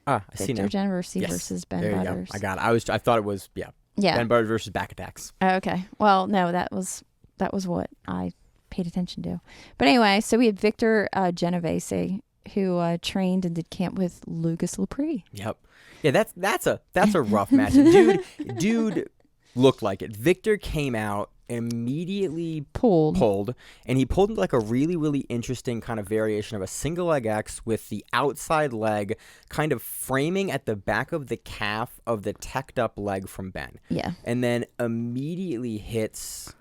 I see now. Victor Genovese versus Ben there Butters. Go. I got it. I thought it was Ben Butters versus back attacks. Okay. Well, no, that was what I paid attention to. But anyway, so we had Victor Genovese, who trained and did camp with Lucas Lepre. Yep. Yeah, that's a rough match. Dude looked like it. Victor came out and immediately pulled, and he pulled into like a really, really interesting kind of variation of a single leg X with the outside leg kind of framing at the back of the calf of the teched up leg from Ben. Yeah. And then immediately hits...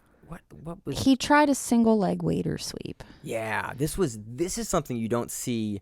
What was he tried a single leg waiter sweep. Yeah, this is something you don't see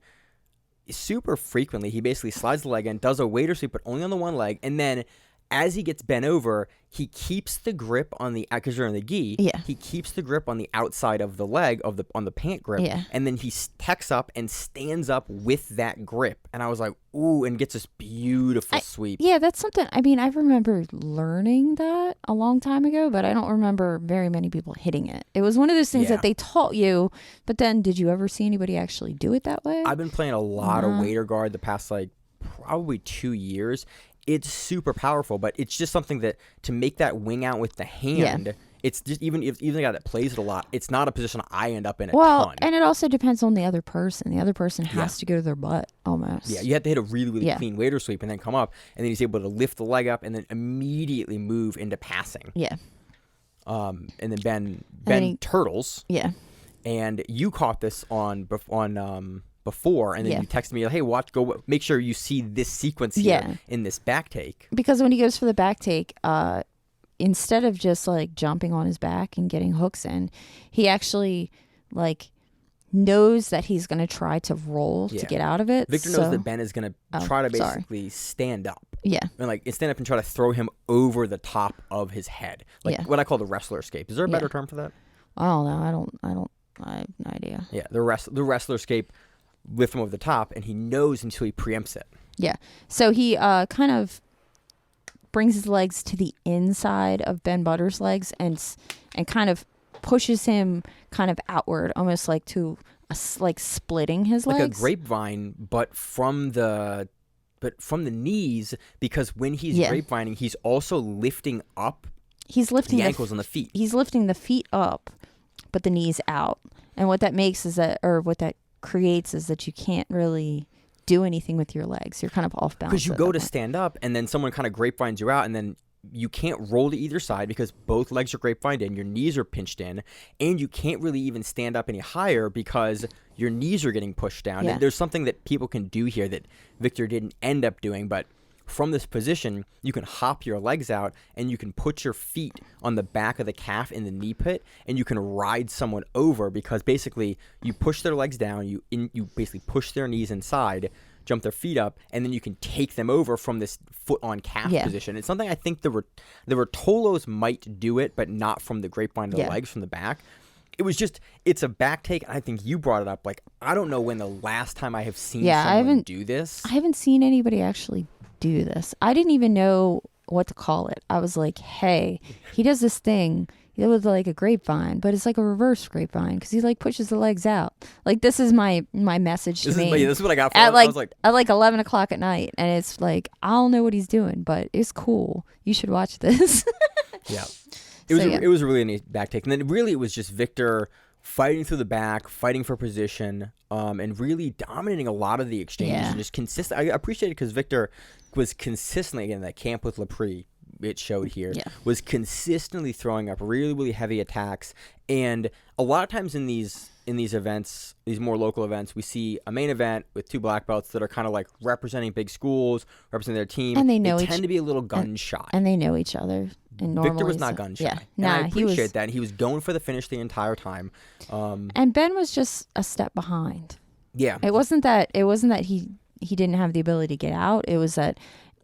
super frequently. He basically slides the leg in, does a waiter sweep, but only on the one leg, and then as he gets bent over, he keeps the grip on the because you're in the gi. Yeah. He keeps the grip on the outside of the leg on the pant grip. Yeah. And then he techs up and stands up with that grip. And I was like, ooh, and gets this beautiful sweep. Yeah, that's something. I mean, I remember learning that a long time ago, but I don't remember very many people hitting it. It was one of those things that they taught you, but then did you ever see anybody actually do it that way? I've been playing a lot of waiter guard the past like probably 2 years. It's super powerful, but it's just something that to make that wing out with the hand, it's just even the guy that plays it a lot, it's not a position I end up in a ton. And it also depends on the other person. The other person has to go to their butt almost. Yeah, you have to hit a really, really clean waiter sweep and then come up, and then he's able to lift the leg up and then immediately move into passing. Yeah. And then Ben turtles. Yeah. And you caught this on before, and then you texted me, hey, go make sure you see this sequence here in this back take. Because when he goes for the back take, instead of just like jumping on his back and getting hooks in, he actually like knows that he's going to try to roll to get out of it. Victor knows that Ben is going to try to basically stand up. Yeah. And like stand up and try to throw him over the top of his head. Like what I call the wrestler escape. Is there a better term for that? I don't know. I have no idea. Yeah, the wrestler escape, lift him over the top, and he knows until he preempts it. Yeah. So he kind of brings his legs to the inside of Ben Butters' legs and kind of pushes him kind of outward, almost like to like splitting his legs. Like a grapevine, but from the knees, because when he's grapevining, he's also lifting up. He's lifting the ankles and the feet. He's lifting the feet up, but the knees out. And what that makes is that, or what that creates is that you can't really do anything with your legs. You're kind of off balance. Because you go to stand up and then someone kind of grapevines you out, and then you can't roll to either side because both legs are grapevined in, your knees are pinched in, and you can't really even stand up any higher because your knees are getting pushed down. Yeah. And there's something that people can do here that Victor didn't end up doing, but from this position, you can hop your legs out and you can put your feet on the back of the calf in the knee pit, and you can ride someone over because basically you push their legs down, you basically push their knees inside, jump their feet up, and then you can take them over from this foot on calf position. It's something I think the Rotolos might do it, but not from the grapevine of the legs from the back. it was just, it's a back take. I think you brought it up. Like, I don't know when the last time I have seen someone do this. I haven't seen anybody actually do this. I didn't even know what to call it. I was like, hey, he does this thing. It was like a grapevine, but it's like a reverse grapevine because he like pushes the legs out. Like, this is my message to me. This is what I got from at I was like at like 11 o'clock at night, and it's like, I don't know what he's doing, but it's cool. You should watch this. Yeah. It was a really neat back take. And then really it was just Victor fighting through the back, fighting for position, and really dominating a lot of the exchanges and just consistent. I appreciate it because Victor was consistently, again, that camp with Lepre, it showed here, was consistently throwing up really, really heavy attacks. And a lot of times in these events, these more local events, we see a main event with two black belts that are kind of like representing big schools, representing their team. And they tend to be a little gun shy. And they know each other. And Victor was not gun shy. Yeah. And I appreciate that. He was going for the finish the entire time. And Ben was just a step behind. Yeah. It wasn't that he didn't have the ability to get out. It was that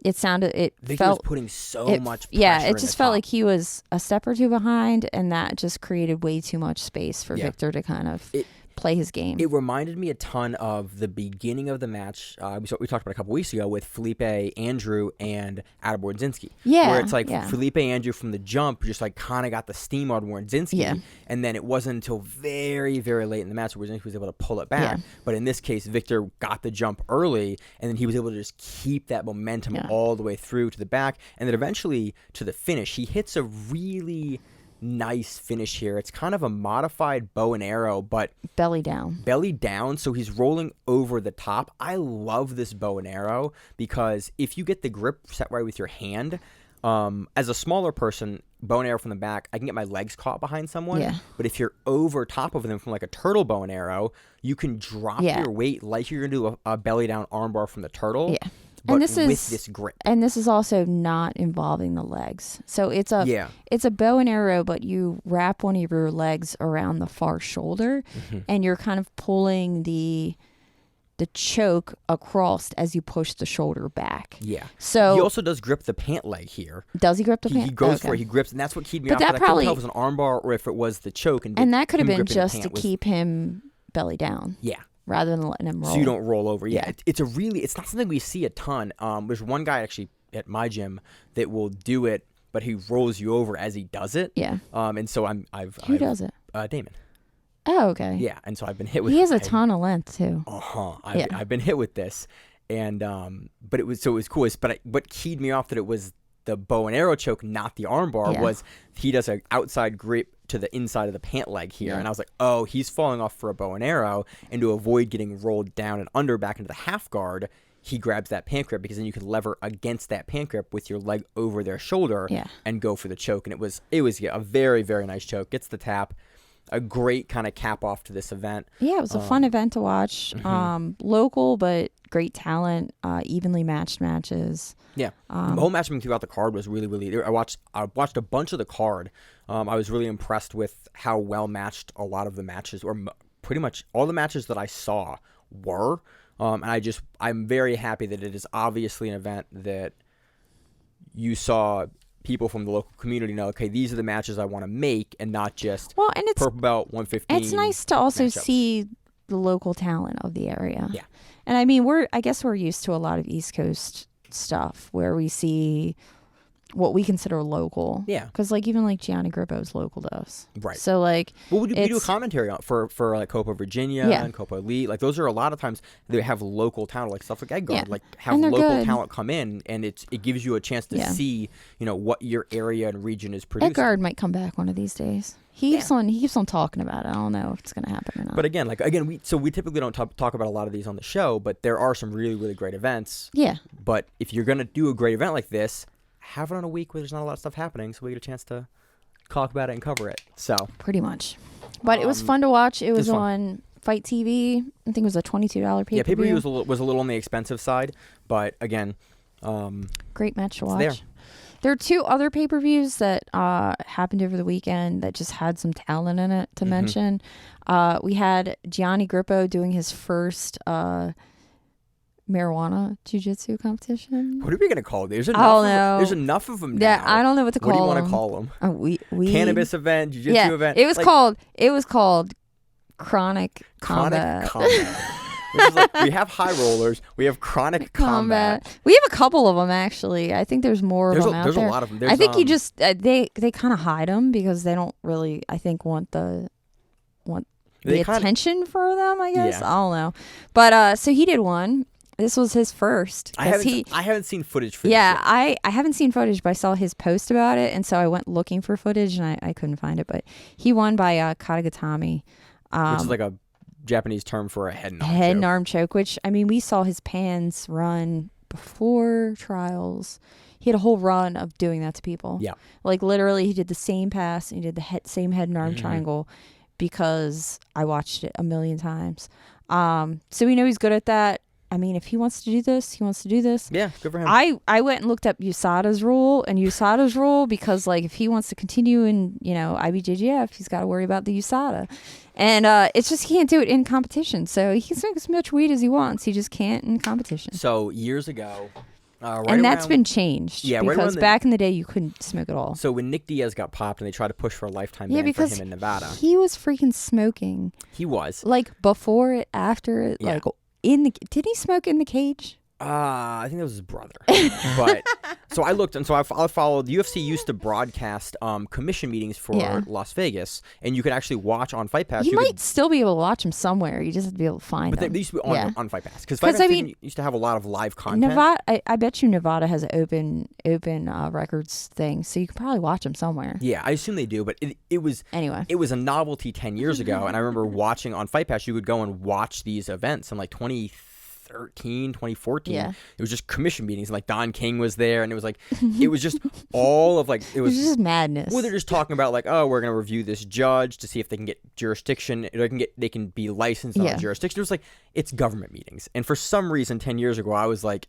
Victor was putting so much pressure. Yeah, it just felt like he was a step or two behind, and that just created way too much space for Victor to kind of play his game. It reminded me a ton of the beginning of the match we talked about a couple weeks ago with Felipe Andrew and Adam Wardzinski. Yeah. Where it's like Felipe Andrew from the jump just like kind of got the steam on Wardzinski. Yeah. And then it wasn't until very, very late in the match where Wardzinski was able to pull it back. Yeah. But in this case, Victor got the jump early, and then he was able to just keep that momentum all the way through to the back. And then eventually to the finish, he hits a really nice finish here. It's kind of a modified bow and arrow, but belly down, so he's rolling over the top. I love this bow and arrow because if you get the grip set right with your hand, as a smaller person, bow and arrow from the back, I can get my legs caught behind someone. But if you're over top of them from like a turtle bow and arrow, you can drop your weight like you're gonna do a belly down armbar from the turtle. But with this grip. And this is also not involving the legs. So it's a bow and arrow, but you wrap one of your legs around the far shoulder, and you're kind of pulling the choke across as you push the shoulder back. Yeah. So he also does grip the pant leg here. Does he grip the pant? He goes for it. He grips, and that's what keyed me off. That probably, I couldn't tell if it was an armbar or if it was the choke. And that could have been just to keep him belly down. Yeah. Rather than letting him roll. So you don't roll over. Yeah. It's not something we see a ton. There's one guy actually at my gym that will do it, but he rolls you over as he does it. Yeah. And so Who does it? Damon. Oh, okay. Yeah. And so I've been hit with. He has a ton of length too. I've been hit with this, and but it was cool. But what keyed me off that it was the bow and arrow choke, not the armbar, was he does an outside grip to the inside of the pant leg here. And I was like, oh, he's falling off for a bow and arrow, and to avoid getting rolled down and under back into the half guard, he grabs that pant grip, because then you can lever against that pant grip with your leg over their shoulder and go for the choke. And it was a very, very nice choke. Gets the tap. A great kind of cap off to this event. Yeah, it was a fun event to watch. Local, but great talent, evenly matched matches. Yeah, the whole matchmaking throughout the card was really, really. I watched a bunch of the card. I was really impressed with how well matched a lot of the matches, or pretty much all the matches that I saw were. And I'm very happy that it is obviously an event that you saw people from the local community know, okay, these are the matches I want to make, and not just and it's purple belt 115. It's nice to also see the local talent of the area. Yeah. And I mean, I guess we're used to a lot of East Coast stuff where we see what we consider local. Yeah. Because even Gianni Grippo is local to us. Right. So we do a commentary for like Copa Virginia and Copa Elite. Like those are a lot of times they have local talent, like stuff like Edgard, like have local talent come in, and it gives you a chance to see, what your area and region is producing. Edgard might come back one of these days. He keeps on talking about it. I don't know if it's going to happen or not. But again, we typically don't talk about a lot of these on the show, but there are some really, really great events. Yeah. But if you're going to do a great event like this, have it on a week where there's not a lot of stuff happening, so we get a chance to talk about it and cover it. So pretty much. But it was fun to watch. It was on Fight TV. I think it was a $22 pay-per-view. Yeah, pay-per-view was a little on the expensive side, but again, great match to watch. There are two other pay-per-views that happened over the weekend that just had some talent in it to mention. We had Gianni Grippo doing his first marijuana jiu-jitsu competition. What are we gonna call it? There's enough of them now. Yeah, I don't know what to call them. What do you want to call them? We cannabis event, jiu-jitsu event. It was called chronic combat. Which is like, we have high rollers, we have chronic combat. We have a couple of them actually. I think there's more of them out there. There's a lot of them. I think you just they kind of hide them because they don't really, I think, want the attention for them. I guess I don't know, but so he did one. This was his first. I haven't seen footage for this yet. I haven't seen footage, but I saw his post about it, and so I went looking for footage, and I couldn't find it. But he won by katagatame, which is like a Japanese term for a head and arm choke. Which, I mean, we saw his pans run before trials. He had a whole run of doing that to people. Yeah, like literally, he did the same pass. And he did the same head and arm triangle because I watched it a million times. So we know he's good at that. I mean, if he wants to do this, he wants to do this. Yeah, good for him. I went and looked up USADA's rule because, like, if he wants to continue in, IBJJF, he's got to worry about the USADA. And it's just he can't do it in competition. So he can smoke as much weed as he wants. He just can't in competition. So years ago... and that's been changed. Yeah, because back in the day, you couldn't smoke at all. So when Nick Diaz got popped and they tried to push for a lifetime ban for him in Nevada. He was freaking smoking. He was. Like, before it, after it, like... did he smoke in the cage? I think that was his brother. But so I looked, and so I followed. UFC used to broadcast commission meetings for Las Vegas, and you could actually watch on Fight Pass. You might still be able to watch them somewhere. You just have to be able to find them. But they used to be on Fight Pass because Fight Pass used to have a lot of live content. Nevada, I bet you Nevada has an open records thing, so you could probably watch them somewhere. Yeah, I assume they do. But it was a novelty 10 years ago, and I remember watching on Fight Pass. You would go and watch these events in like 2014. It was just commission meetings, and like Don King was there, and it was like it was just all of like it was just madness. Well, they're just talking about like, oh, we're gonna review this judge to see if they can get jurisdiction, they can be licensed on jurisdiction. It was like it's government meetings, and for some reason 10 years ago I was like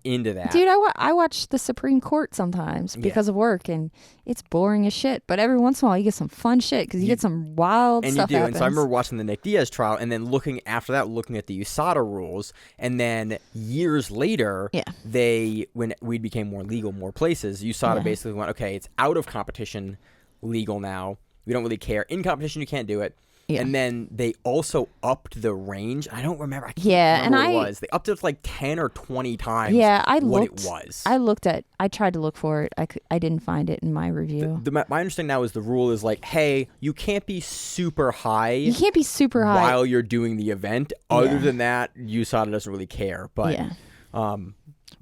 into that. Dude, I watch the Supreme Court sometimes because of work, and it's boring as shit. But every once in a while, you get some fun shit because you get some wild stuff. And you do. And so I remember watching the Nick Diaz trial, and then looking at the USADA rules, and then years later, when weed became more legal, more places, USADA basically went, okay, it's out of competition, legal now. We don't really care. In competition, you can't do it. Yeah. And then they also upped the range. I don't remember. I can't remember what it was. They upped it like 10 or 20 times what it was. I tried to look for it. I didn't find it in my review. My understanding now is the rule is like, hey, you can't be super high. You can't be super high while you're doing the event. Other than that, USADA doesn't really care. But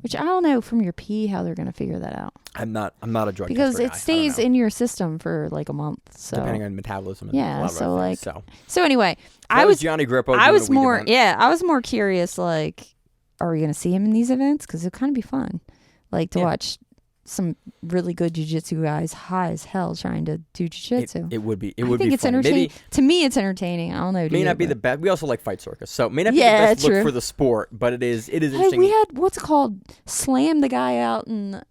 which I don't know from your pee how they're going to figure that out. I'm not a drug because tester it stays in your system for like a month. So depending on metabolism. And so anyway, I was Gianni Grippo. I was more curious. Like, are we going to see him in these events? Because it'd kind of be fun, like to watch some really good jiu-jitsu guys high as hell trying to do jiu-jitsu. It would be. I think it's entertaining. To me, it's entertaining. I don't know. May not be the best. We also like Fight Circus, so it may not be the best look for the sport, but it is interesting. We had what's it called? Slam the guy out and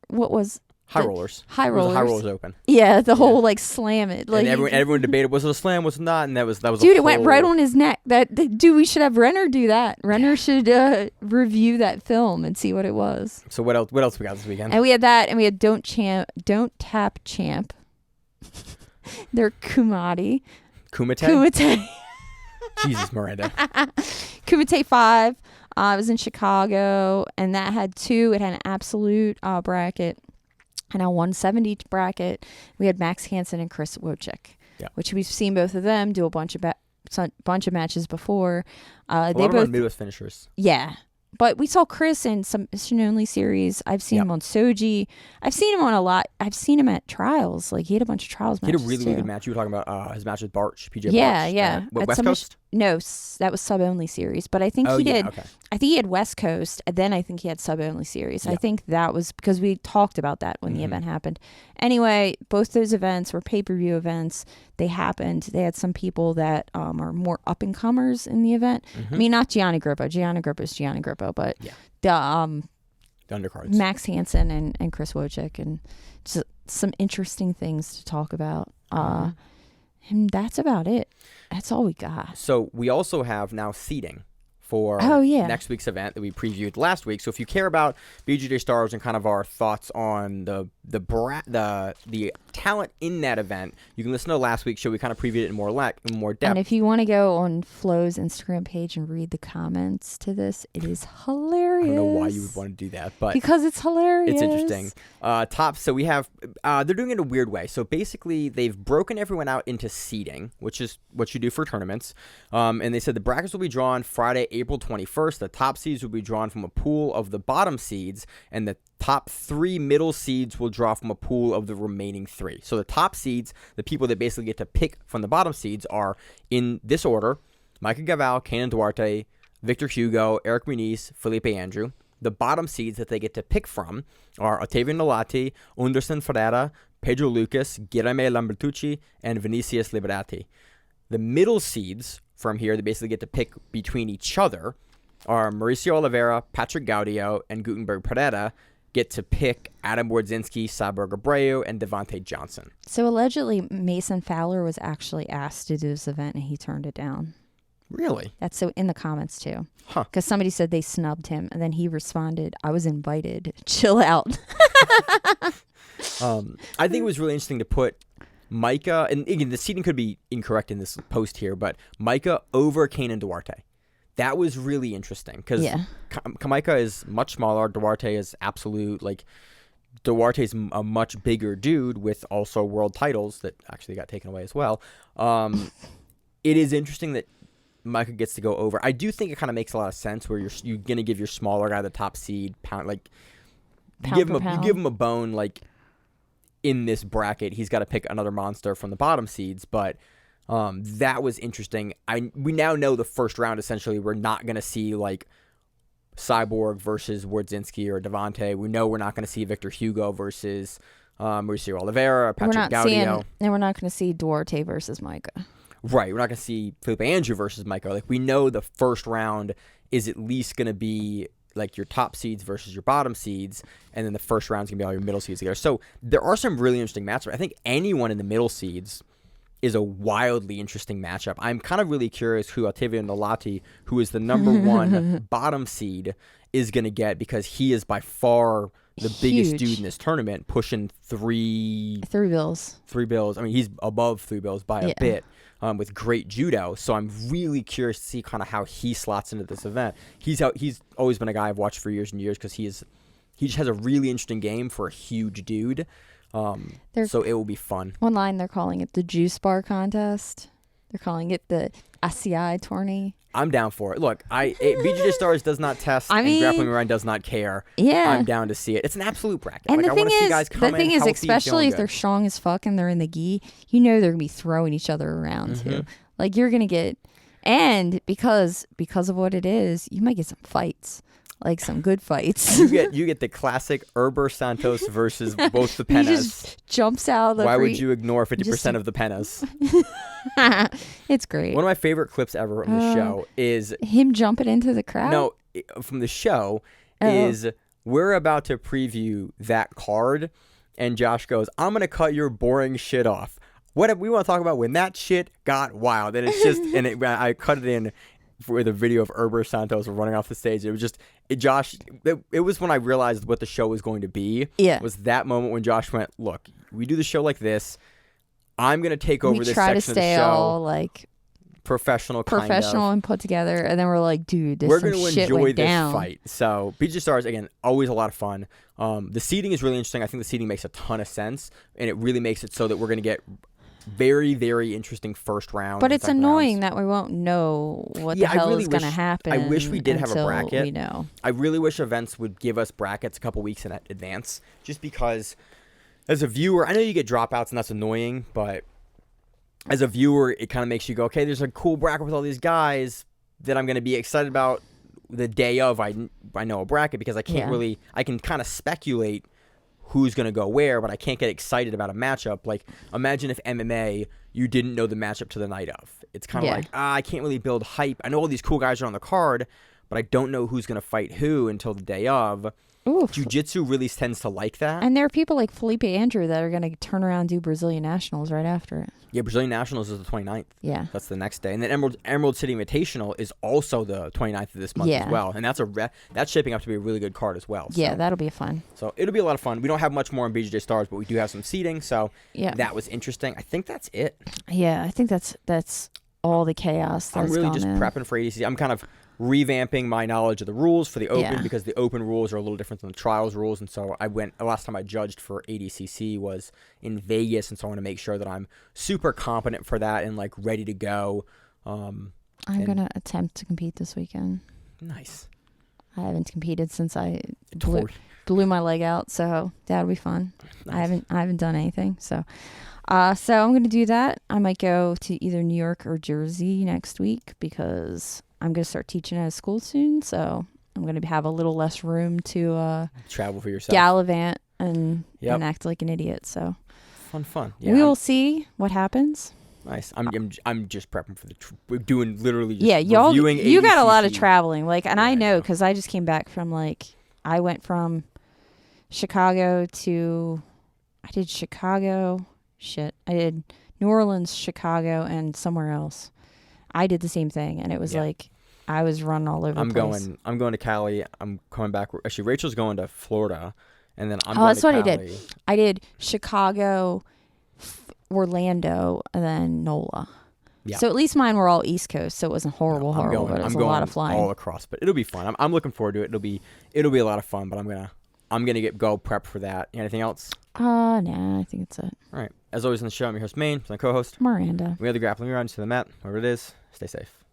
what was High rollers. High rollers. High rollers open. Yeah, the whole like slam it. Like, and everyone debated was it a slam, was it not, and that was. Dude, it went right on his neck. Dude, we should have Renner do that. Renner should review that film and see what it was. So what else? What else we got this weekend? And we had that, and we had Don't Tap Champ. They're Kumite. Jesus, Miranda. Kumite 5. It was in Chicago, and that had 2. It had an absolute bracket. And a 170 bracket, we had Max Hansen and Chris Wojcik, which we've seen both of them do a bunch of matches before. They both are Midwest finishers. Yeah, but we saw Chris in some Mission Only series. I've seen him on Soji. I've seen him on a lot. I've seen him at trials. Like he had a bunch of trials matches. He had a really good match. You were talking about his match with Barch, PJ. Yeah. West Coast? No, that was sub only series. But I think he did. Okay. I think he had West Coast, and then I think he had sub only series. I think that was because we talked about that when the event happened. Anyway, both those events were pay-per-view events. They happened. They had some people that are more up and comers in the event. I mean, not Gianni Grippo. Gianni Grippo is Gianni Grippo, but the undercards. Max Hansen and Chris Wojcik, and just some interesting things to talk about. And that's about it. That's all we got. So we also have now seating for next week's event that we previewed last week. So if you care about BJJ Stars and kind of our thoughts on the talent in that event, you can listen to last week's show. We kind of previewed it in more depth. And if you want to go on Flo's Instagram page and read the comments to this, it is hilarious. I don't know why you would want to do that, but because it's hilarious. It's interesting. So we have they're doing it in a weird way. So basically, they've broken everyone out into seeding, which is what you do for tournaments. And they said the brackets will be drawn Friday, April 21st. The top seeds will be drawn from a pool of the bottom seeds, and the top 3 middle seeds will draw from a pool of the remaining 3. So the top seeds, the people that basically get to pick from the bottom seeds, are in this order: Micah Gaval, Kanan Duarte, Victor Hugo, Eric Muniz, Felipe Andrew. The bottom seeds that they get to pick from are Ottavio Nolati, Anderson Ferreira, Pedro Lucas, Guilherme Lambertucci, and Vinicius Liberati. The middle seeds from here, they basically get to pick between each other, are Mauricio Oliveira, Patrick Gaudio, and Gutenberg Pereira get to pick Adam Wardzinski, Cyborg Abreu, and Devontae Johnson. So allegedly, Mason Fowler was actually asked to do this event, and he turned it down. Really? That's so in the comments, too. Huh. Because somebody said they snubbed him, and then he responded, I was invited. Chill out. I think it was really interesting to put Micah, and again, the seating could be incorrect in this post here, but Micah over Kanan Duarte. That was really interesting because Micah is much smaller. Duarte is absolute, Duarte's a much bigger dude with also world titles that actually got taken away as well. It is interesting that Micah gets to go over. I do think it kind of makes a lot of sense where you're going to give your smaller guy the top seed, you give him a bone, in this bracket. He's got to pick another monster from the bottom seeds, but that was interesting. We now know the first round, essentially, we're not going to see, Cyborg versus Wardzinski or Devontae. We know we're not going to see Victor Hugo versus Mauricio Oliveira or Patrick Gaudio. And we're not going to see Duarte versus Micah. Right. We're not going to see Felipe Andrew versus Micah. We know the first round is at least going to be your top seeds versus your bottom seeds, and then the first round's going to be all your middle seeds together. So there are some really interesting matchups. I think anyone in the middle seeds is a wildly interesting matchup. I'm kind of really curious who Ottavio Nolati, who is the number 1 bottom seed, is going to get, because he is by far the biggest dude in this tournament, pushing three bills. I mean, he's above 3 bills by a bit, with great judo. So I'm really curious to see kind of how he slots into this event. He's always been a guy I've watched for years and years because he just has a really interesting game for a huge dude. So it will be fun. Online, they're calling it the Juice Bar Contest. They're calling it the ACI tourney. I'm down for it. Look, BJJ Stars does not test, and Grappling Miranda does not care. Yeah, I'm down to see it. It's an absolute bracket. And the thing is, especially if they're strong as fuck and they're in the gi, they're gonna be throwing each other around too. You're gonna get, and because of what it is, you might get some fights. Some good fights. You get the classic Herber Santos versus both the pennas. He just jumps out. Why would you ignore 50% of the pennas? It's great. One of my favorite clips ever from the show is him jumping into the crowd. No, from the show is we're about to preview that card, and Josh goes, "I'm gonna cut your boring shit off. What we want to talk about when that shit got wild?" And it's just, I cut it in with a video of Herber Santos running off the stage. It was just, Josh, it was when I realized what the show was going to be. Yeah. It was that moment when Josh went, "Look, we do the show like this. I'm going to take over this section of the show. We try to stay all professional and put together." And then we're like, dude, we're going to enjoy this fight. So BJJ Stars, again, always a lot of fun. The seating is really interesting. I think the seating makes a ton of sense, and it really makes it so that we're going to get very, very interesting first round. But it's annoying that we won't know what the hell is going to happen. I wish we did have a bracket. We know. I really wish events would give us brackets a couple weeks in advance, just because as a viewer, I know you get dropouts and that's annoying, but as a viewer, it kind of makes you go, okay, there's a cool bracket with all these guys that I'm going to be excited about the day of. I know a bracket because I can't really, I can kind of speculate who's going to go where, but I can't get excited about a matchup. Imagine if MMA, you didn't know the matchup to the night of. It's kind of I can't really build hype. I know all these cool guys are on the card, but I don't know who's going to fight who until the day of. Oof. Jiu-jitsu really tends to like that. And there are people like Felipe Andrew that are going to turn around and do Brazilian Nationals right after it. Yeah, Brazilian Nationals is the 29th. Yeah. That's the next day. And then Emerald City Invitational is also the 29th of this month as well. And that's shaping up to be a really good card as well. Yeah, that'll be fun. So it'll be a lot of fun. We don't have much more on BJJ Stars, but we do have some seating. So that was interesting. I think that's it. Yeah, I think that's all the chaos that's I'm really just in. prepping for ADCC. I'm kind of revamping my knowledge of the rules for the Open because the Open rules are a little different than the Trials rules. And so last time I judged for ADCC was in Vegas. And so I want to make sure that I'm super competent for that and like ready to go. I'm going to attempt to compete this weekend. Nice. I haven't competed since I blew my leg out. So that'll be fun. Nice. I haven't done anything. So I'm going to do that. I might go to either New York or Jersey next week because I'm going to start teaching at a school soon, so I'm going to have a little less room to travel for yourself, gallivant, and act like an idiot. So fun. Yeah, we will see what happens. Nice. I'm just prepping for we're doing literally just reviewing ADCC. You got a lot of traveling, I know because I just came back from I went from Chicago to I did New Orleans, Chicago, and somewhere else. I did the same thing, and it was I was running all over the place. I'm going to Cali. I'm coming back. Actually, Rachel's going to Florida, and then I'm going to Cali. That's what I did. I did Chicago, Orlando, and then NOLA. Yeah. So at least mine were all East Coast, so it wasn't horrible, but it was a lot of flying. All across, but it'll be fun. I'm looking forward to it. It'll be a lot of fun, but I'm gonna go prep for that. Anything else? Nah, I think it's it. All right. As always on the show, I'm your host, Maine, my co-host, Miranda. We have the Grappling around to the mat, wherever it is. Stay safe.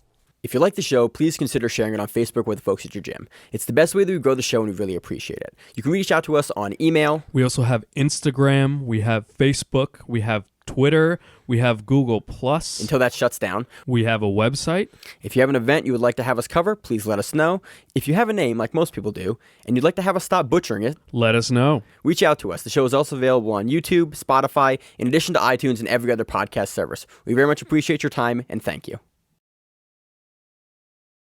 If you like the show, please consider sharing it on Facebook with the folks at your gym. It's the best way that we grow the show, and we really appreciate it. You can reach out to us on email. We also have Instagram. We have Facebook. We have Twitter. We have Google+. Until that shuts down. We have a website. If you have an event you would like to have us cover, please let us know. If you have a name, like most people do, and you'd like to have us stop butchering it, let us know. Reach out to us. The show is also available on YouTube, Spotify, in addition to iTunes and every other podcast service. We very much appreciate your time, and thank you.